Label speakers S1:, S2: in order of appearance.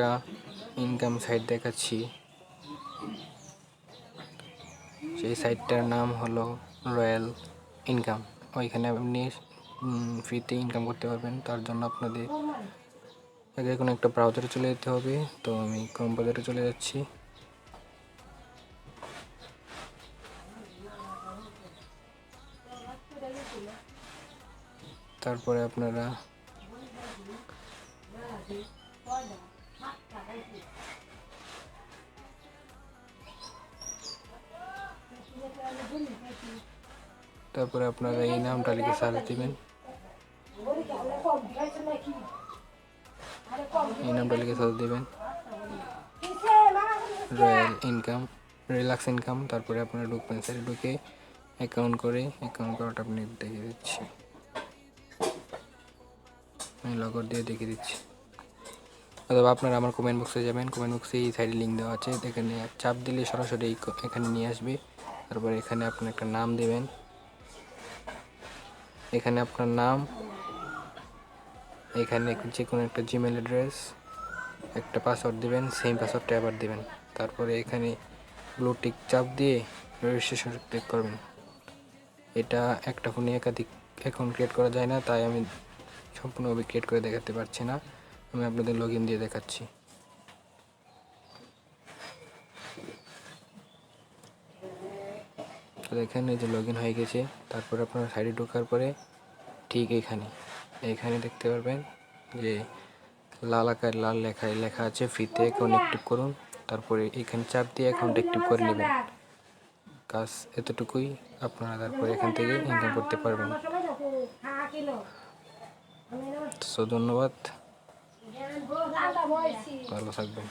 S1: একটা income site দেখাচ্ছি। সেই সাইটটার নাম হলো রয়্যাল ইনকাম। ওইখানে আপনি ফ্রিতে ইনকাম করতে পারবেন। তার জন্য আপনাদের আগে কোনো একটা ব্রাউজারে চলে যেতে হবে। তো আমি ক্রোম ব্রাউজারে চলে যাচ্ছি। তারপরে আপনারা এই নামটা লিখে সার্চ দিবেন। Royal income, relax income. তারপরে আপনারা ঢুকবেন, সাইটে ঢুকে অ্যাকাউন্ট করাটা আপনি দেখিয়ে দিচ্ছি। আমি লগ আউট দিয়ে দেখিয়ে দিচ্ছি। অথবা আপনারা আমার কমেন্ট বক্সে যাবেন, কমেন্ট বক্সে এই সাইডে লিঙ্ক দেওয়া আছে, এখানে চাপ দিলে সরাসরি এখানে নিয়ে আসবে। তারপরে এখানে আপনি একটা নাম দেবেন, এখানে আপনার নাম, এখানে যে কোনো একটা জিমেল অ্যাড্রেস, একটা পাসওয়ার্ড দেবেন, সেম পাসওয়ার্ডটা আবার দেবেন। তারপরে এখানে ব্লু টিক চাপ দিয়ে রেজিস্ট্রেশন ক্লিক করবেন। এটা একটা ফোনে একাধিক অ্যাকাউন্ট ক্রিয়েট করা যায় না, তাই আমি সম্পূর্ণভাবে ক্রিয়েট করে দেখাতে পারছি না। আমি আপনাদের লগ ইন দিয়ে দেখাচ্ছি। তো দেখেন এই যে লগ ইন হয়ে গেছে। তারপরে আপনার সাইডে ঢোকার পরে ঠিক এখানে দেখতে পারবেন যে লাল আকার লাল লেখা আছে ফ্রিতে অ্যাকাউন্ট অ্যাক্টিভ করুন। তারপরে এখানে চাপ দিয়ে অ্যাকাউন্ট অ্যাক্টিভ করে নেবেন। কাজ এতটুকুই, আপনারা তারপরে এখান থেকে ইনকাম করতে পারবেন। ধন্যবাদ, ভালো থাকবেন।